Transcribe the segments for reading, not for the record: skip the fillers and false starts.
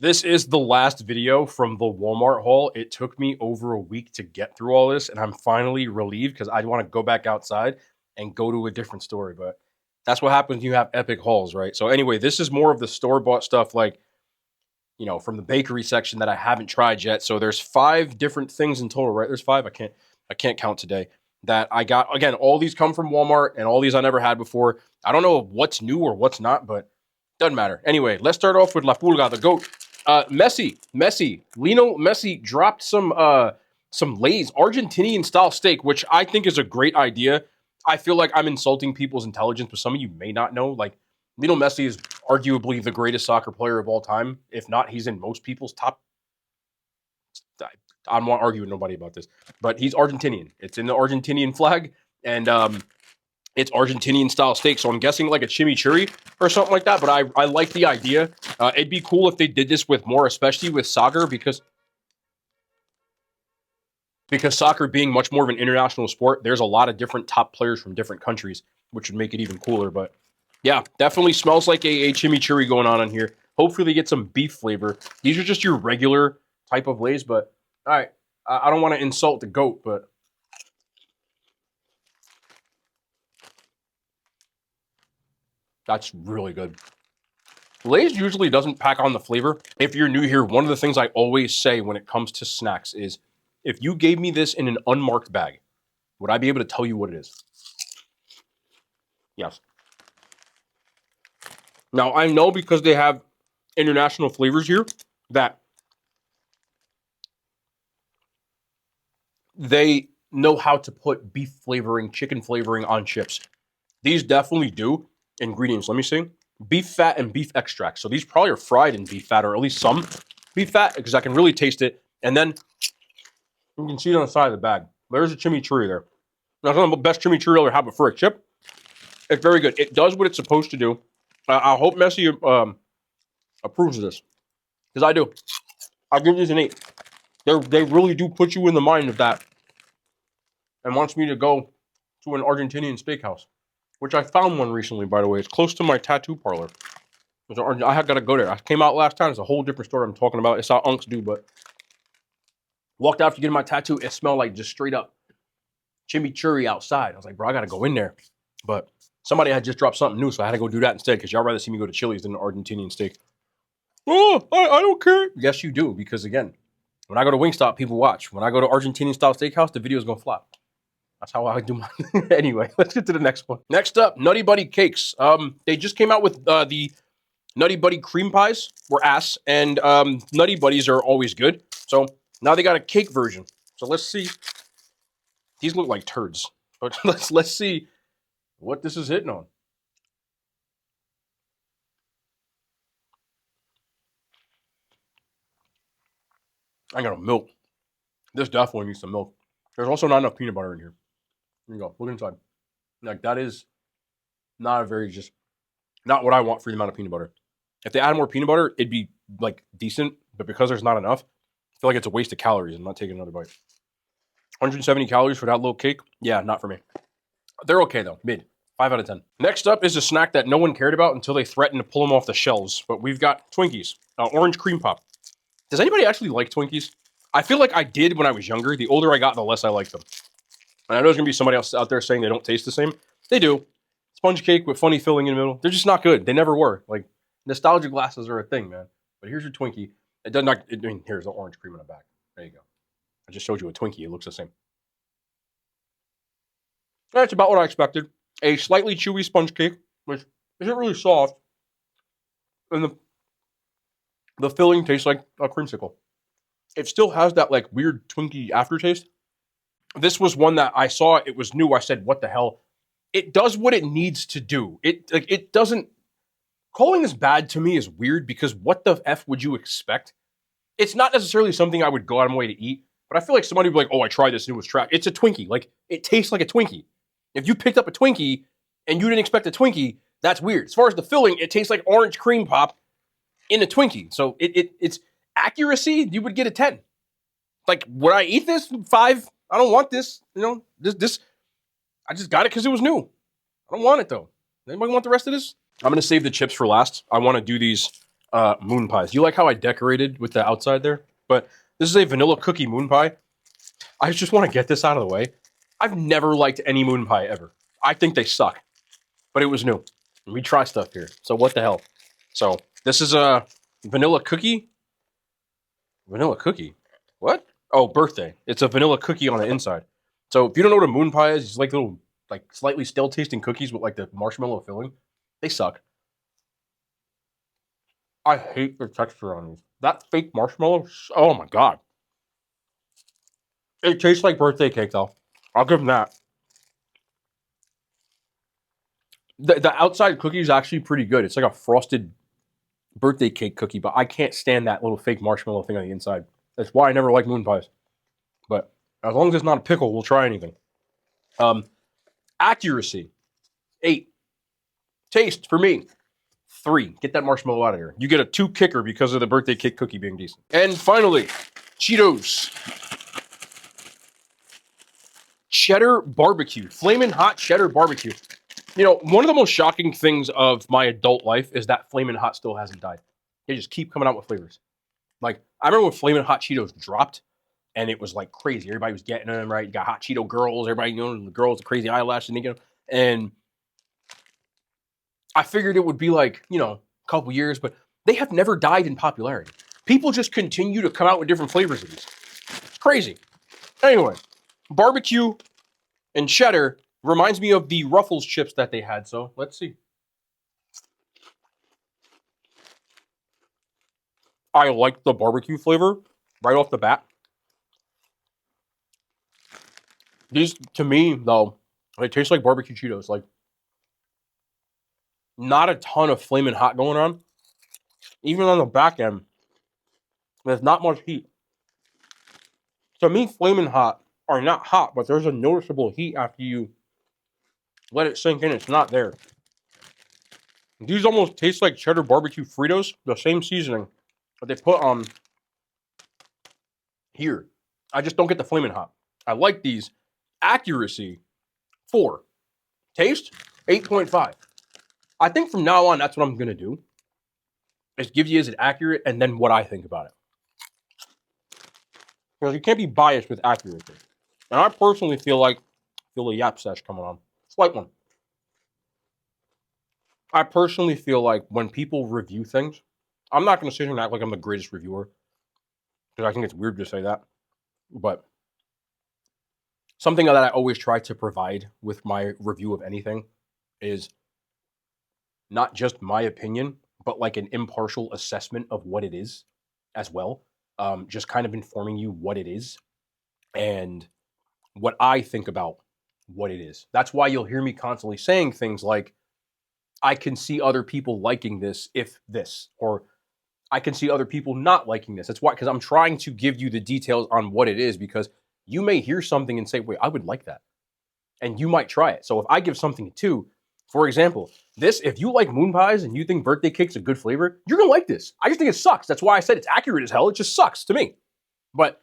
This is the last video from the Walmart haul. It took me over a week to get through all this, and I'm finally relieved because I want to go back outside and go to a different store. But that's what happens when you have epic hauls, right? So anyway, this is more of the store-bought stuff, like, you know, from the bakery section that I haven't tried yet. So there's 5 different things in total, right? There's 5. I can't count today that I got. Again, all these come from Walmart, and all these I never had before. I don't know what's new or what's not, but doesn't matter. Anyway, let's start off with La Pulga, the goat. Lionel Messi dropped some Lays Argentinian style steak, which I think is a great idea. I feel like I'm insulting people's intelligence, but some of you may not know. Like, Lionel Messi is arguably the greatest soccer player of all time. If not, he's in most people's top. I don't want to argue with nobody about this, but he's Argentinian. It's in the Argentinian flag, and it's Argentinian style steak, so I'm guessing like a chimichurri or something like that, but I like the idea. It'd be cool if they did this with more, especially with soccer, because soccer being much more of an international sport, there's a lot of different top players from different countries, which would make it even cooler. But yeah, definitely smells like a chimichurri going on in here. Hopefully they get some beef flavor. These are just your regular type of Lays, but all right, I don't want to insult the goat, but that's really good. Lays usually doesn't pack on the flavor. If you're new here, one of the things I always say when it comes to snacks is, if you gave me this in an unmarked bag, would I be able to tell you what it is? Yes. Now, I know because they have international flavors here that they know how to put beef flavoring, chicken flavoring on chips. These definitely do. Ingredients, let me see. Beef fat and beef extract. So these probably are fried in beef fat, or at least some beef fat, because I can really taste it. And then you can see it on the side of the bag. There's a chimichurri there. Now, it's not the best chimichurri I'll ever have, but for a chip, it's very good. It does what it's supposed to do. I hope Messi approves of this, because I do. I'll give these an 8. They really do put you in the mind of that, and wants me to go to an Argentinian steakhouse, which I found one recently, by the way. It's close to my tattoo parlor. I have got to go there. I came out last time. It's a whole different story I'm talking about. It's how unks do, but walked out to get my tattoo. It smelled like just straight up chimichurri outside. I was like, bro, I got to go in there. But somebody had just dropped something new, so I had to go do that instead, because y'all rather see me go to Chili's than an Argentinian steak. Oh, I don't care. Yes, you do, because again, when I go to Wingstop, people watch. When I go to Argentinian style steakhouse, the video is going to flop. That's how I do my... Anyway, let's get to the next one. Next up, Nutty Buddy cakes. They just came out with the Nutty Buddy cream pies. Were ass, and Nutty Buddies are always good. So now they got a cake version. So let's see. These look like turds, but let's see what this is hitting on. I got a milk. This definitely needs some milk. There's also not enough peanut butter in here. Here you go. Look inside. Like, that is not a very just... not what I want for the amount of peanut butter. If they add more peanut butter, it'd be, like, decent. But because there's not enough, I feel like it's a waste of calories. I'm not taking another bite. 170 calories for that little cake? Yeah, not for me. They're okay, though. Mid. 5 out of 10. Next up is a snack that no one cared about until they threatened to pull them off the shelves. But we've got Twinkies. Orange cream pop. Does anybody actually like Twinkies? I feel like I did when I was younger. The older I got, the less I liked them. And I know there's going to be somebody else out there saying they don't taste the same. They do. Sponge cake with funny filling in the middle. They're just not good. They never were. Like, nostalgia glasses are a thing, man. But here's your Twinkie. It does not... I mean, here's the orange cream in the back. There you go. I just showed you a Twinkie. It looks the same. That's about what I expected. A slightly chewy sponge cake, which isn't really soft. And the filling tastes like a creamsicle. It still has that, like, weird Twinkie aftertaste. This was one that I saw. It was new. I said, what the hell? It does what it needs to do. It doesn't... Calling this bad to me is weird, because what the F would you expect? It's not necessarily something I would go out of my way to eat, but I feel like somebody would be like, oh, I tried this and it was trash. It's a Twinkie. Like, it tastes like a Twinkie. If you picked up a Twinkie and you didn't expect a Twinkie, that's weird. As far as the filling, it tastes like orange cream pop in a Twinkie. So it's accuracy, you would get a 10. Like, would I eat this? 5? I don't want this. You know, this. I just got it because it was new. I don't want it, though. Anybody want the rest of this? I'm going to save the chips for last. I want to do these moon pies. You like how I decorated with the outside there? But this is a vanilla cookie moon pie. I just want to get this out of the way. I've never liked any moon pie ever. I think they suck. But it was new. We try stuff here. So what the hell? So this is a vanilla cookie. Vanilla cookie? What? Oh, birthday. It's a vanilla cookie on the inside. So if you don't know what a moon pie is, it's like little, like slightly stale tasting cookies with like the marshmallow filling. They suck. I hate the texture on these. That fake marshmallow, oh my god. It tastes like birthday cake though. I'll give them that. The outside cookie is actually pretty good. It's like a frosted birthday cake cookie, but I can't stand that little fake marshmallow thing on the inside. That's why I never like moon pies. But as long as it's not a pickle, we'll try anything. Accuracy, 8. Taste, for me, 3. Get that marshmallow out of here. You get a 2 kicker because of the birthday cake cookie being decent. And finally, Cheetos. Cheddar BBQ. Flamin Hot Cheddar BBQ. You know, one of the most shocking things of my adult life is that Flamin Hot still hasn't died. They just keep coming out with flavors. Like, I remember when Flamin Hot Cheetos dropped, and it was like crazy. Everybody was getting them, right? You got Hot Cheeto girls, everybody, you know, the girls with crazy eyelashes, and I figured it would be like, you know, a couple years, but they have never died in popularity. People just continue to come out with different flavors of these. It's crazy. Anyway, barbecue and cheddar reminds me of the Ruffles chips that they had, so let's see. I like the barbecue flavor right off the bat. These, to me, though, they taste like barbecue Cheetos. Like, not a ton of Flamin' Hot going on. Even on the back end, there's not much heat. To me, Flamin' Hot are not hot, but there's a noticeable heat after you let it sink in. It's not there. These almost taste like cheddar barbecue Fritos, the same seasoning that they put on here. I just don't get the Flamin' Hot. I like these. Accuracy, 4. Taste, 8.5. I think from now on, that's what I'm going to do. Is give you, is it accurate, and then what I think about it. Because you can't be biased with accuracy. And I personally feel a yap sesh coming on. Slight one. I personally feel like when people review things, I'm not going to sit here and act like I'm the greatest reviewer. Because I think it's weird to say that. But something that I always try to provide with my review of anything is not just my opinion, but like an impartial assessment of what it is as well. Just kind of informing you what it is and what I think about what it is. That's why you'll hear me constantly saying things like, I can see other people liking this if this, or I can see other people not liking this. That's why, because I'm trying to give you the details on what it is, because you may hear something and say, wait, I would like that. And you might try it. So if I give something a 2, for example, this, if you like moon pies and you think birthday cake's a good flavor, you're going to like this. I just think it sucks. That's why I said it's accurate as hell. It just sucks to me. But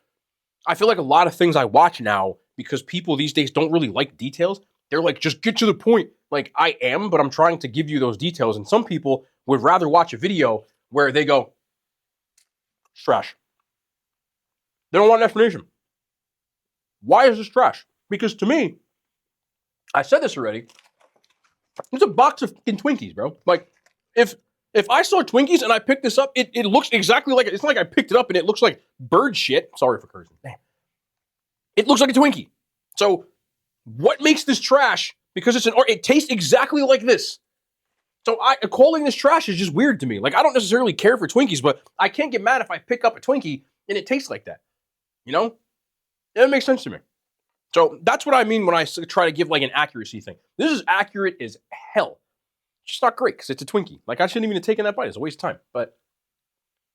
I feel like a lot of things I watch now, because people these days don't really like details, they're like, just get to the point. Like, I am, but I'm trying to give you those details. And some people would rather watch a video where they go, it's trash. They don't want an explanation. Why is this trash? Because to me, I said this already, it's a box of fucking Twinkies, bro. Like, if I saw Twinkies and I picked this up, it looks exactly like it. It's not like I picked it up and it looks like bird shit. Sorry for cursing. Damn. It looks like a Twinkie. So what makes this trash? Because it tastes exactly like this. So calling this trash is just weird to me. Like, I don't necessarily care for Twinkies, but I can't get mad if I pick up a Twinkie and it tastes like that. You know? It makes sense to me. So that's what I mean when I try to give like an accuracy thing. This is accurate as hell. It's just not great because it's a Twinkie. Like, I shouldn't even have taken that bite. It's a waste of time. But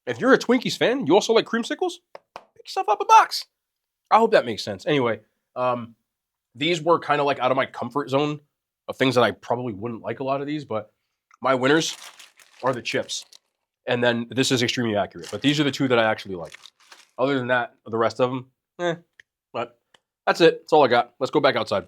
if you're a Twinkies fan, you also like creamsicles, pick yourself up a box. I hope that makes sense. Anyway, these were kind of like out of my comfort zone of things that I probably wouldn't like a lot of these, but my winners are the chips. And then this is extremely accurate. But these are the 2 that I actually like. Other than that, the rest of them, But that's it. That's all I got. Let's go back outside.